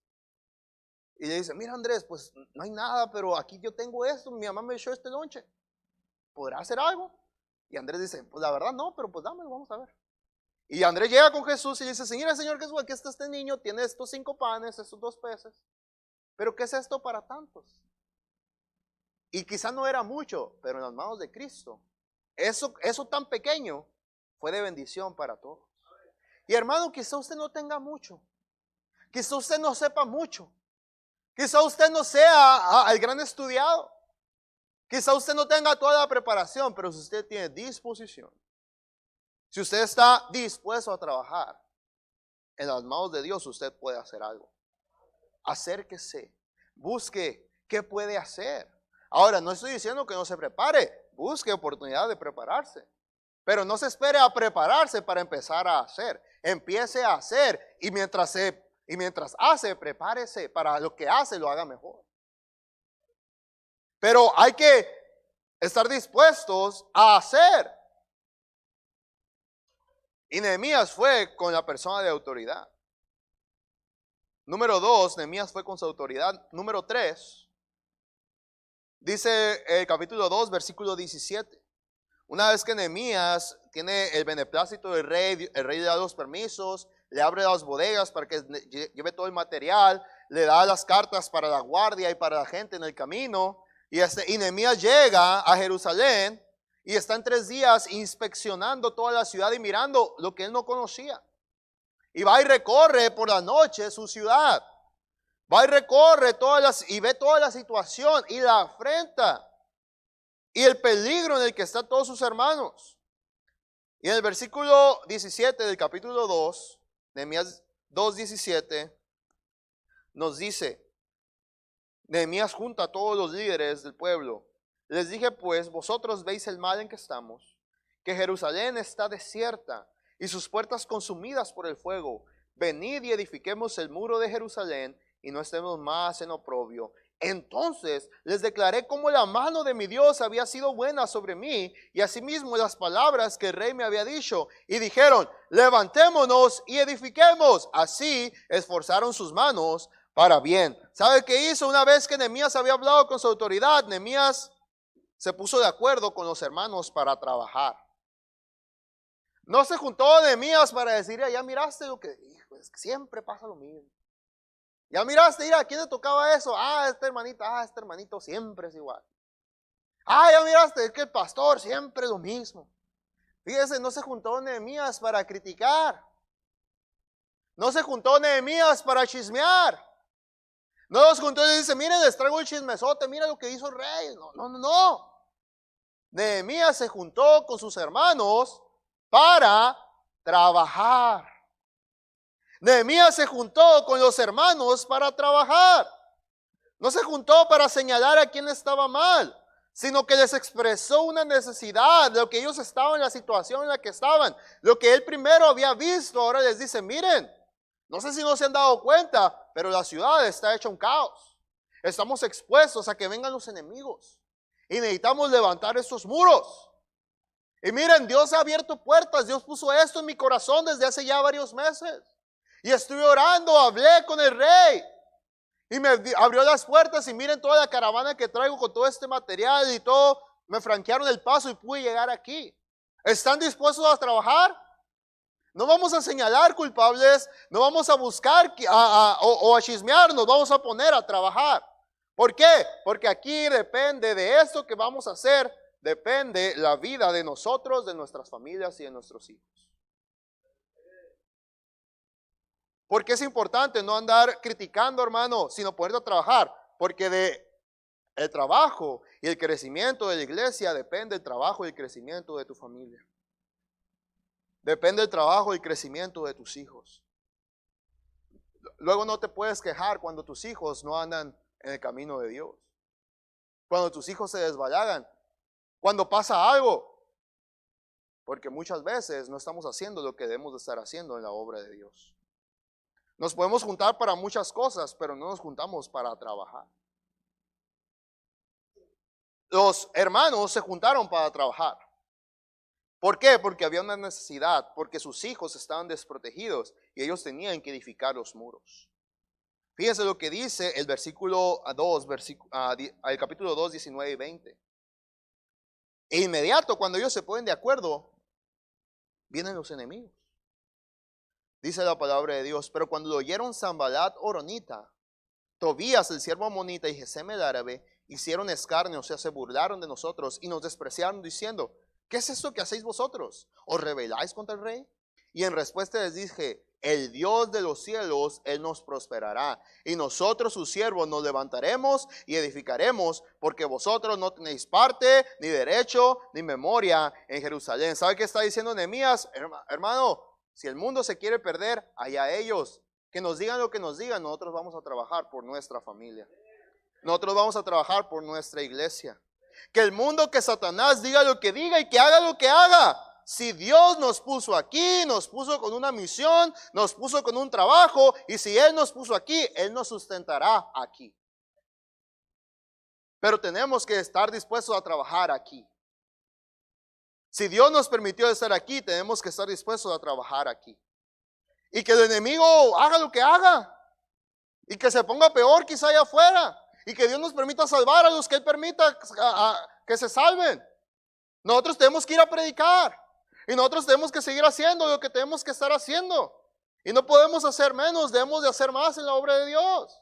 y le dice, mira Andrés, pues no hay nada, pero aquí yo tengo esto, mi mamá me echó este lonche. ¿Podrá hacer algo? Y Andrés dice, pues la verdad no, pero pues dámelo, vamos a ver. Y Andrés llega con Jesús y dice, Señor Jesús, aquí está este niño, tiene estos 5 panes, estos 2 peces. Pero ¿qué es esto para tantos? Y quizá no era mucho, pero en las manos de Cristo, eso tan pequeño fue de bendición para todos. Y hermano, quizá usted no tenga mucho, quizá usted no sepa mucho, quizá usted no sea el gran estudiado, quizá usted no tenga toda la preparación, pero si usted tiene disposición, si usted está dispuesto a trabajar en las manos de Dios, usted puede hacer algo. Acérquese, busque qué puede hacer. Ahora, no estoy diciendo que no se prepare, busque oportunidad de prepararse, pero no se espere a prepararse para empezar a hacer. Empiece a hacer y mientras hace, prepárese para lo que hace, lo haga mejor. Pero hay que Estar dispuestos a hacer. Y Nehemías fue con la persona de autoridad. Número 2, Nehemías fue con su autoridad. Número 3, dice el capítulo 2, versículo 17. Una vez que Nehemías tiene el beneplácito del rey, el rey le da los permisos, le abre las bodegas para que lleve todo el material, le da las cartas para la guardia y para la gente en el camino. Y Nehemías llega a Jerusalén y está en 3 días inspeccionando toda la ciudad y mirando lo que él no conocía. Y va y recorre por la noche su ciudad. Va y recorre y ve toda la situación y la afrenta. Y el peligro en el que están todos sus hermanos. Y en el versículo 17 del capítulo 2, Nehemías 2:17, nos dice, Nehemías junta a todos los líderes del pueblo. Les dije pues, vosotros veis el mal en que estamos, que Jerusalén está desierta y sus puertas consumidas por el fuego. Venid y edifiquemos el muro de Jerusalén y no estemos más en oprobio. Entonces les declaré cómo la mano de mi Dios había sido buena sobre mí y asimismo las palabras que el rey me había dicho. Y dijeron, levantémonos y edifiquemos. Así esforzaron sus manos para bien. ¿Sabe qué hizo? Una vez que Nehemías había hablado con su autoridad, Nehemías se puso de acuerdo con los hermanos para trabajar. No se juntó Nehemías para decir, ya miraste lo que dijo, es que siempre pasa lo mismo. Ya miraste, mira, ¿a quién le tocaba eso? Este hermanito siempre es igual. Ya miraste, es que el pastor siempre es lo mismo. Fíjese, no se juntó Nehemías para criticar. No se juntó Nehemías para chismear. No los juntó y les dice, miren, les traigo el chismesote, mira lo que hizo el rey. No. Nehemías se juntó con sus hermanos para trabajar. Nehemías se juntó con los hermanos para trabajar. No se juntó para señalar a quién estaba mal, sino que les expresó una necesidad de lo que ellos estaban en la situación en la que estaban. Lo que él primero había visto, ahora les dice, miren, no sé si no se han dado cuenta, pero la ciudad está hecha un caos. Estamos expuestos a que vengan los enemigos y necesitamos levantar estos muros. Y miren, Dios ha abierto puertas, Dios puso esto en mi corazón desde hace ya varios meses. Y estuve orando, hablé con el rey y me abrió las puertas y miren toda la caravana que traigo con todo este material y todo. Me franquearon el paso y pude llegar aquí. ¿Están dispuestos a trabajar? No vamos a señalar culpables, no vamos a buscar o a chismearnos, vamos a poner a trabajar. ¿Por qué? Porque aquí depende de esto que vamos a hacer, depende la vida de nosotros, de nuestras familias y de nuestros hijos. Porque es importante no andar criticando, hermano, sino poder trabajar. Porque de el trabajo y el crecimiento de la iglesia depende el trabajo y el crecimiento de tu familia. Depende el trabajo y el crecimiento de tus hijos. Luego no te puedes quejar cuando tus hijos no andan en el camino de Dios. Cuando tus hijos se desbalagan. Cuando pasa algo. Porque muchas veces no estamos haciendo lo que debemos de estar haciendo en la obra de Dios. Nos podemos juntar para muchas cosas, pero no nos juntamos para trabajar. Los hermanos se juntaron para trabajar. ¿Por qué? Porque había una necesidad, porque sus hijos estaban desprotegidos y ellos tenían que edificar los muros. Fíjense lo que dice el versículo 2, el capítulo 2, 19 y 20. E inmediato, cuando ellos se ponen de acuerdo, vienen los enemigos. Dice la palabra de Dios, pero cuando lo oyeron Sanballat Horonita, Tobías el siervo amonita y Gesem el árabe, hicieron escarnio, o sea, se burlaron de nosotros y nos despreciaron diciendo, ¿qué es esto que hacéis vosotros? ¿Os rebeláis contra el rey? Y en respuesta les dije, el Dios de los cielos, Él nos prosperará. Y nosotros sus siervos nos levantaremos y edificaremos, porque vosotros no tenéis parte, ni derecho, ni memoria en Jerusalén. ¿Sabe qué está diciendo Nehemías? Hermano, si el mundo se quiere perder, allá ellos. Que nos digan lo que nos digan, nosotros vamos a trabajar por nuestra familia. Nosotros vamos a trabajar por nuestra iglesia. Que el mundo, que Satanás diga lo que diga y que haga lo que haga. Si Dios nos puso aquí, nos puso con una misión, nos puso con un trabajo, y si Él nos puso aquí, Él nos sustentará aquí. pero tenemos que estar dispuestos a trabajar aquí. Si Dios nos permitió estar aquí, tenemos que estar dispuestos a trabajar aquí. Y que el enemigo haga lo que haga. Y que se ponga peor quizá allá afuera. Y que Dios nos permita salvar a los que Él permita que se salven. Nosotros tenemos que ir a predicar. Y nosotros tenemos que seguir haciendo lo que tenemos que estar haciendo. Y no podemos hacer menos, debemos de hacer más en la obra de Dios.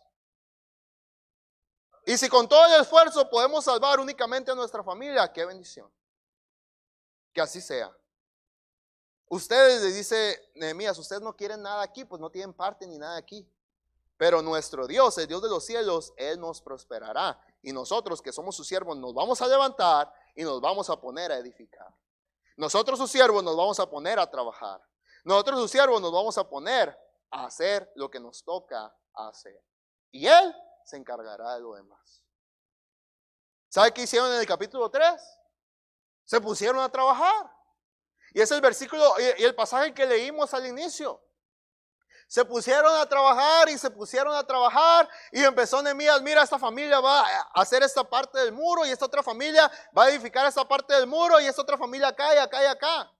Y si con todo el esfuerzo podemos salvar únicamente a nuestra familia, qué bendición. Que así sea. Ustedes, le dice Nehemías, ustedes no quieren nada aquí, pues no tienen parte ni nada aquí. Pero nuestro Dios, el Dios de los cielos, Él nos prosperará. Y nosotros que somos sus siervos nos vamos a levantar y nos vamos a poner a edificar. Nosotros sus siervos nos vamos a poner a trabajar. Nosotros sus siervos nos vamos a poner a hacer lo que nos toca hacer. Y Él se encargará de lo demás. ¿Sabe qué hicieron en el capítulo 3? Se pusieron a trabajar. Y es el versículo y el pasaje que leímos al inicio. Se pusieron a trabajar y se pusieron a trabajar y empezó Nehemías, mira, esta familia va a hacer esta parte del muro y esta otra familia va a edificar esta parte del muro y esta otra familia acá y acá y acá.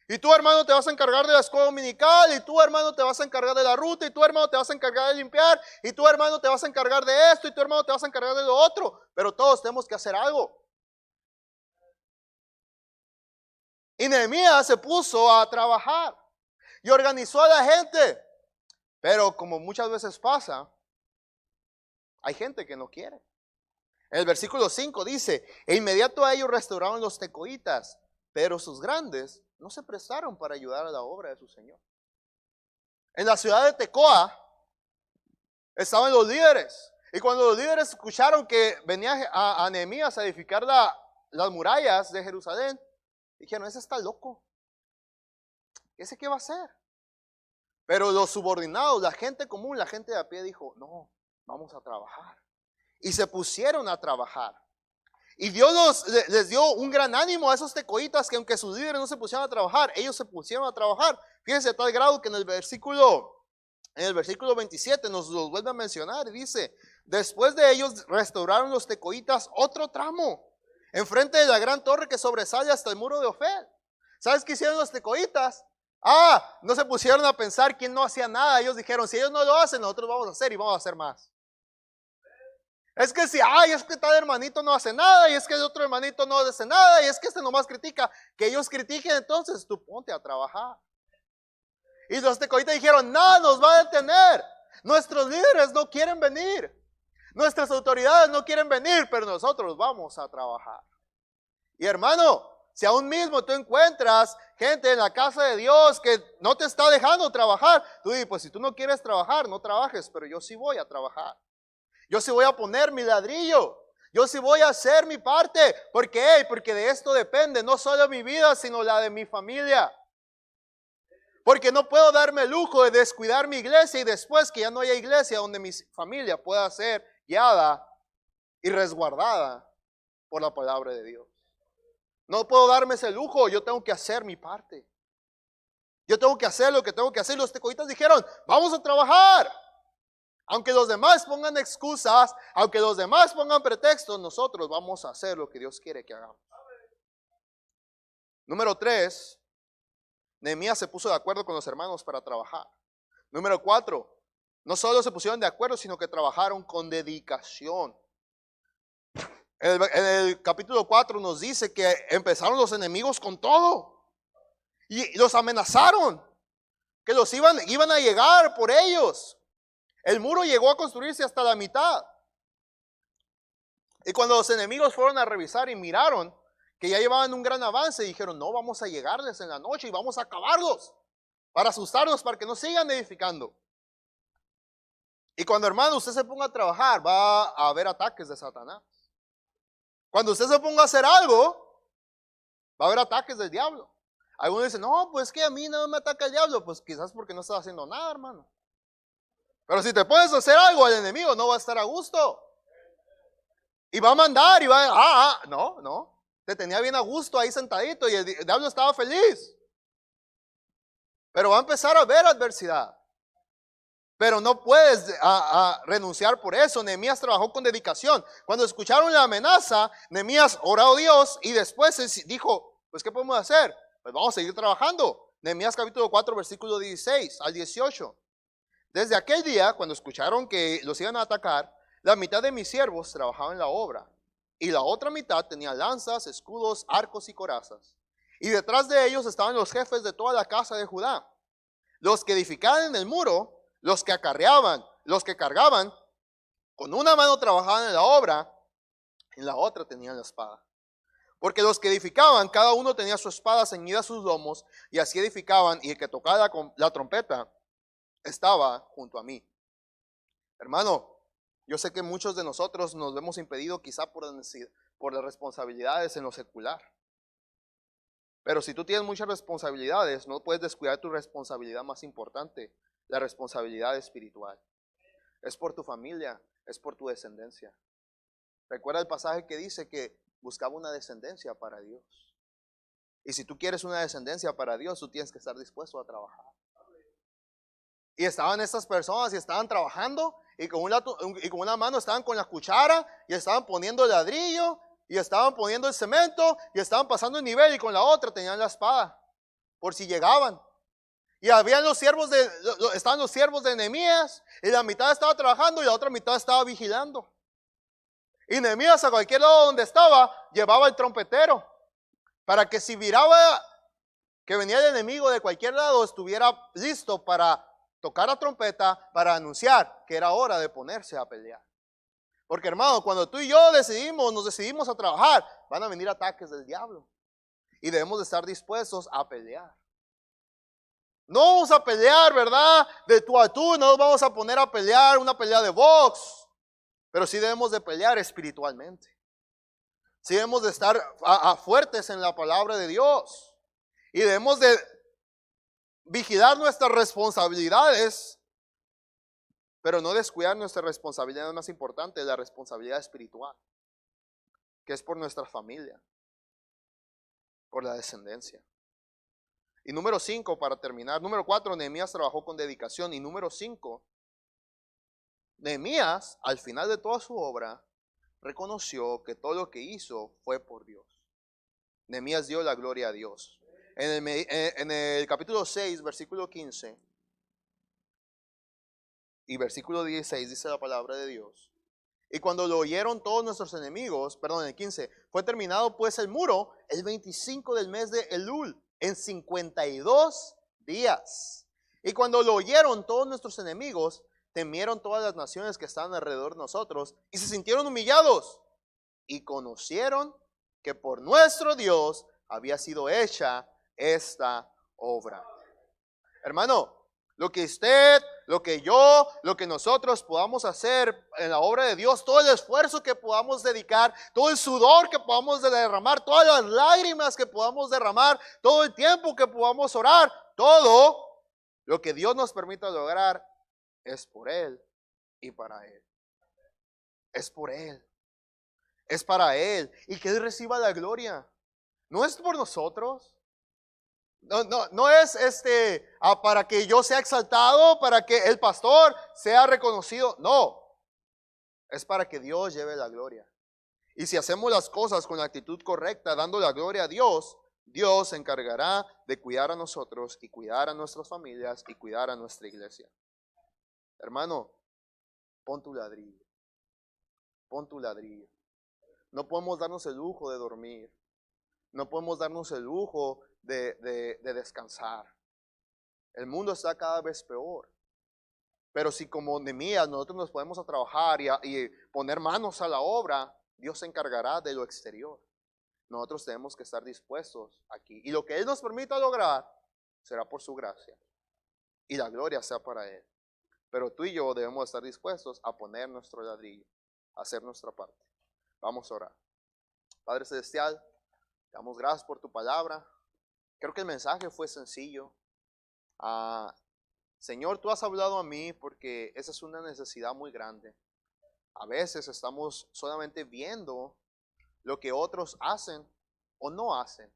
Y tú, hermano, te vas a encargar de la escuela dominical, y tú, hermano, te vas a encargar de la ruta, y tú, hermano, te vas a encargar de limpiar, y tú, hermano, te vas a encargar de esto, y tú, hermano, te vas a encargar de lo otro. Pero todos tenemos que hacer algo. Y Nehemías se puso a trabajar y organizó a la gente. Pero como muchas veces pasa, hay gente que no quiere. En el versículo 5 dice, e inmediato a ellos restauraron los tecoitas, pero sus grandes no se prestaron para ayudar a la obra de su Señor. En la ciudad de Tecoa estaban los líderes. Y cuando los líderes escucharon que venía a Nehemías a edificar las murallas de Jerusalén, dijeron, ese está loco. ¿Ese qué va a hacer? Pero los subordinados, la gente común, la gente de a pie dijo, no, vamos a trabajar. Y se pusieron a trabajar. Y Dios les dio un gran ánimo a esos tecoitas que aunque sus líderes no se pusieron a trabajar, ellos se pusieron a trabajar. Fíjense a tal grado que en el versículo 27 nos los vuelve a mencionar y dice, después de ellos restauraron los tecoitas otro tramo, enfrente de la gran torre que sobresale hasta el muro de Ofel. ¿Sabes qué hicieron los tecoitas? No se pusieron a pensar quién no hacía nada. Ellos dijeron, si ellos no lo hacen, nosotros vamos a hacer y vamos a hacer más. Es que si, es que tal hermanito no hace nada, y es que el otro hermanito no hace nada, y es que este nomás critica, que ellos critiquen, entonces tú ponte a trabajar. Y los tecoitas dijeron, nada nos va a detener. Nuestros líderes no quieren venir. Nuestras autoridades no quieren venir, pero nosotros vamos a trabajar. Y hermano, si aún mismo tú encuentras gente en la casa de Dios que no te está dejando trabajar, tú dices, pues si tú no quieres trabajar, no trabajes, pero yo sí voy a trabajar. Yo sí voy a poner mi ladrillo. Yo sí voy a hacer mi parte. ¿Por qué? Porque de esto depende no solo mi vida, sino la de mi familia. Porque no puedo darme el lujo de descuidar mi iglesia y después que ya no haya iglesia donde mi familia pueda ser guiada y resguardada por la palabra de Dios. No puedo darme ese lujo, yo tengo que hacer mi parte. Yo tengo que hacer lo que tengo que hacer. Los tecoitas dijeron, vamos a trabajar. Aunque los demás pongan excusas, aunque los demás pongan pretextos, nosotros vamos a hacer lo que Dios quiere que hagamos. Número 3, Nehemías se puso de acuerdo con los hermanos para trabajar. Número 4, no solo se pusieron de acuerdo, sino que trabajaron con dedicación. En el capítulo 4 nos dice que empezaron los enemigos con todo. Y los amenazaron, que los iban a llegar por ellos. El muro llegó a construirse hasta la mitad. Y cuando los enemigos fueron a revisar y miraron que ya llevaban un gran avance, dijeron, no, vamos a llegarles en la noche y vamos a acabarlos para asustarlos, para que no sigan edificando. Y cuando, hermano, usted se ponga a trabajar, va a haber ataques de Satanás. Cuando usted se ponga a hacer algo, va a haber ataques del diablo. Algunos dicen, no, pues que a mí no me ataca el diablo. Pues quizás porque no estás haciendo nada, hermano. Pero si te pones a hacer algo, el enemigo no va a estar a gusto. Y va a mandar y va no. Te tenía bien a gusto ahí sentadito y el diablo estaba feliz. Pero va a empezar a haber adversidad. Pero no puedes renunciar por eso. Nehemías trabajó con dedicación. Cuando escucharon la amenaza, Nehemías oró a Dios y después dijo, pues ¿qué podemos hacer? Pues vamos a seguir trabajando. Nehemías capítulo 4, versículo 16 al 18. Desde aquel día, cuando escucharon que los iban a atacar, la mitad de mis siervos trabajaban en la obra y la otra mitad tenía lanzas, escudos, arcos y corazas. Y detrás de ellos estaban los jefes de toda la casa de Judá, los que edificaban en el muro, los que acarreaban, los que cargaban. Con una mano trabajaban en la obra, en la otra tenían la espada. Porque los que edificaban, cada uno tenía su espada ceñida a sus lomos, y así edificaban, y el que tocaba la trompeta estaba junto a mí. Hermano, yo sé que muchos de nosotros nos vemos impedidos quizá por las responsabilidades en lo secular. Pero si tú tienes muchas responsabilidades, no puedes descuidar tu responsabilidad más importante, la responsabilidad espiritual. Es por tu familia, es por tu descendencia. Recuerda el pasaje que dice que buscaba una descendencia para Dios. Y si tú quieres una descendencia para Dios, tú tienes que estar dispuesto a trabajar. Y estaban estas personas y estaban trabajando y con una mano estaban con la cuchara y estaban poniendo el ladrillo y estaban poniendo el cemento y estaban pasando el nivel y con la otra tenían la espada por si llegaban. Y habían estaban los siervos de Nehemías y la mitad estaba trabajando y la otra mitad estaba vigilando. Y Nehemías a cualquier lado donde estaba llevaba el trompetero para que si miraba que venía el enemigo de cualquier lado estuviera listo para tocar la trompeta para anunciar que era hora de ponerse a pelear. Porque hermano, cuando tú y yo nos decidimos a trabajar, van a venir ataques del diablo. Y debemos de estar dispuestos a pelear. No vamos a pelear, ¿verdad? De tú a tú, no nos vamos a poner a pelear una pelea de box. Pero sí debemos de pelear espiritualmente. Sí debemos de estar fuertes en la palabra de Dios. Y debemos de vigilar nuestras responsabilidades, pero no descuidar nuestra responsabilidad más importante, la responsabilidad espiritual, que es por nuestra familia, por la descendencia. Y número 5, para terminar. Número 4, Nehemías trabajó con dedicación. Y número 5, Nehemías, al final de toda su obra, reconoció que todo lo que hizo fue por Dios. Nehemías dio la gloria a Dios. En el capítulo 6, versículo 15 y versículo 16 dice la palabra de Dios. Y cuando lo oyeron todos nuestros enemigos, perdón, en el 15, fue terminado pues el muro el 25 del mes de Elul, en 52 días. Y cuando lo oyeron todos nuestros enemigos, temieron todas las naciones que estaban alrededor de nosotros y se sintieron humillados y conocieron que por nuestro Dios había sido hecha esta obra. Hermano, lo que usted, lo que yo, lo que nosotros podamos hacer en la obra de Dios, todo el esfuerzo que podamos dedicar, todo el sudor que podamos derramar, todas las lágrimas que podamos derramar, todo el tiempo que podamos orar, todo lo que Dios nos permita lograr es por Él y para Él. Es por Él. Es para Él. Y que Él reciba la gloria. No es por nosotros. No es para que yo sea exaltado, para que el pastor sea reconocido. No. Es para que Dios lleve la gloria. Y si hacemos las cosas con la actitud correcta, dando la gloria a Dios, Dios se encargará de cuidar a nosotros y cuidar a nuestras familias y cuidar a nuestra iglesia. Hermano, pon tu ladrillo. Pon tu ladrillo. No podemos darnos el lujo de dormir. No podemos darnos el lujo de descansar. El mundo está cada vez peor. Pero si como Nehemías nosotros nos podemos a trabajar y poner manos a la obra, Dios se encargará de lo exterior. Nosotros tenemos que estar dispuestos aquí. Y lo que Él nos permita lograr será por su gracia. Y la gloria sea para Él. Pero tú y yo debemos estar dispuestos a poner nuestro ladrillo, a hacer nuestra parte. Vamos a orar. Padre Celestial, te damos gracias por tu palabra. Creo que el mensaje fue sencillo. Señor, tú has hablado a mí porque esa es una necesidad muy grande. A veces estamos solamente viendo lo que otros hacen o no hacen.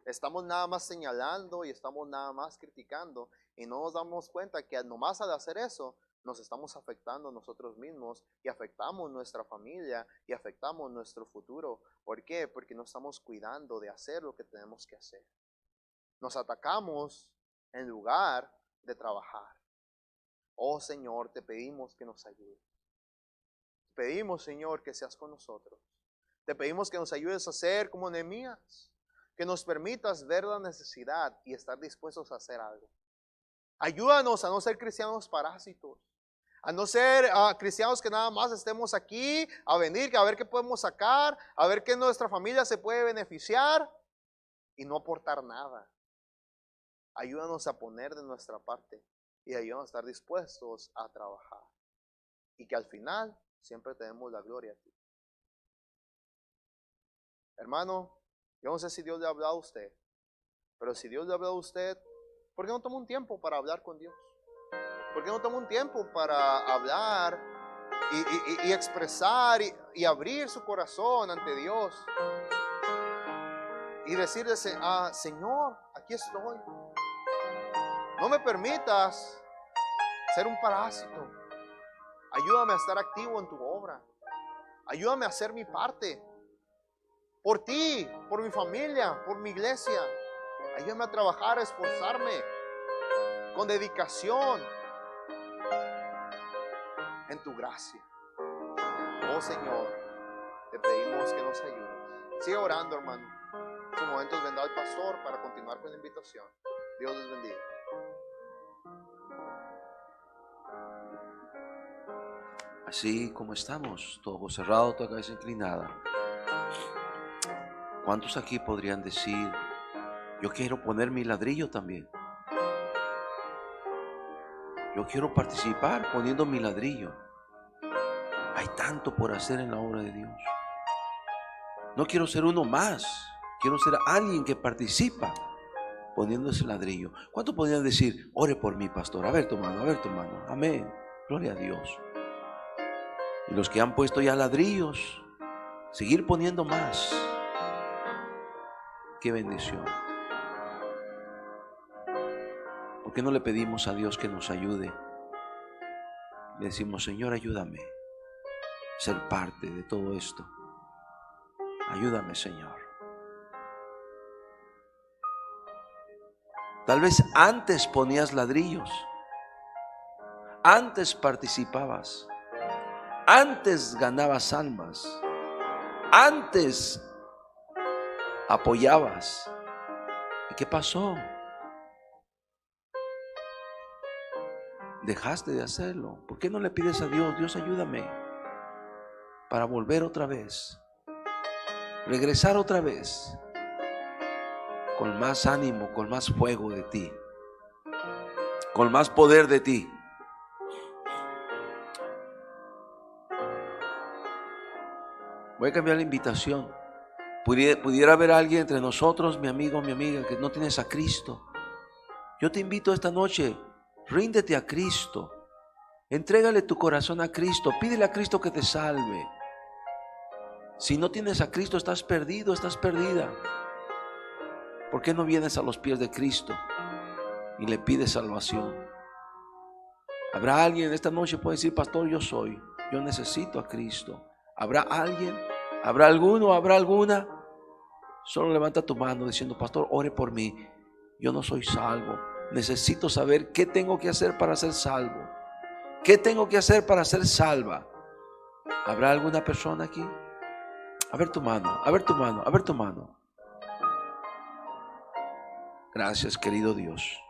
Estamos nada más señalando y estamos nada más criticando y no nos damos cuenta que nomás al hacer eso nos estamos afectando nosotros mismos y afectamos nuestra familia y afectamos nuestro futuro. ¿Por qué? Porque no estamos cuidando de hacer lo que tenemos que hacer. Nos atacamos en lugar de trabajar. Oh Señor, te pedimos que nos ayudes. Te pedimos, Señor, que seas con nosotros. Te pedimos que nos ayudes a ser como Nehemías. Que nos permitas ver la necesidad y estar dispuestos a hacer algo. Ayúdanos a no ser cristianos parásitos. A no ser cristianos que nada más estemos aquí, a venir, a ver qué podemos sacar, a ver qué nuestra familia se puede beneficiar y no aportar nada. Ayúdanos a poner de nuestra parte y ayúdanos a estar dispuestos a trabajar. Y que al final siempre tenemos la gloria a ti. Hermano, yo no sé si Dios le ha hablado a usted, pero si Dios le ha hablado a usted, ¿por qué no toma un tiempo para hablar con Dios? ¿Por qué no toma un tiempo para hablar y expresar y abrir su corazón ante Dios? Y decirle, Señor, aquí estoy. No me permitas ser un parásito. Ayúdame a estar activo en tu obra. Ayúdame a hacer mi parte. Por ti, por mi familia, por mi iglesia. Ayúdame a trabajar, a esforzarme con dedicación en tu gracia. Oh Señor, te pedimos que nos ayudes. Sigue orando, hermano. En estos momentos vendrá el pastor para continuar con la invitación. Dios les bendiga. Así como estamos, todo ojo cerrado, toda cabeza inclinada. ¿Cuántos aquí podrían decir, yo quiero poner mi ladrillo también? Yo quiero participar poniendo mi ladrillo. Hay tanto por hacer en la obra de Dios. No quiero ser uno más, quiero ser alguien que participa poniendo ese ladrillo. ¿Cuántos podrían decir, ore por mí, pastor? A ver tu mano, a ver tu mano. Amén. Gloria a Dios. Y los que han puesto ya ladrillos, seguir poniendo más. Qué bendición. ¿Por qué no le pedimos a Dios que nos ayude? Le decimos, Señor, ayúdame a ser parte de todo esto. Ayúdame, Señor. Tal vez antes ponías ladrillos, antes participabas, antes ganabas almas, antes apoyabas. ¿Y qué pasó? Dejaste de hacerlo. ¿Por qué no le pides a Dios, Dios, ayúdame para volver otra vez, regresar otra vez con más ánimo, con más fuego de ti, con más poder de ti? Voy a cambiar la invitación. Pudiera haber alguien entre nosotros, mi amigo, mi amiga, que no tienes a Cristo. Yo te invito esta noche, ríndete a Cristo. Entrégale tu corazón a Cristo. Pídele a Cristo que te salve. Si no tienes a Cristo, estás perdido, estás perdida. ¿Por qué no vienes a los pies de Cristo y le pides salvación? ¿Habrá alguien esta noche que puede decir, pastor, yo necesito a Cristo? ¿Habrá alguien? ¿Habrá alguno? ¿Habrá alguna? Solo levanta tu mano diciendo, pastor, ore por mí. Yo no soy salvo. Necesito saber qué tengo que hacer para ser salvo. ¿Qué tengo que hacer para ser salva? ¿Habrá alguna persona aquí? A ver tu mano, a ver tu mano, a ver tu mano. Gracias, querido Dios,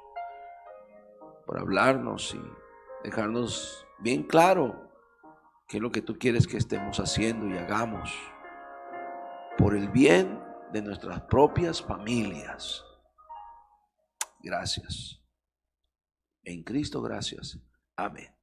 por hablarnos y dejarnos bien claro qué es lo que tú quieres que estemos haciendo y hagamos por el bien de nuestras propias familias. Gracias. En Cristo, gracias. Amén.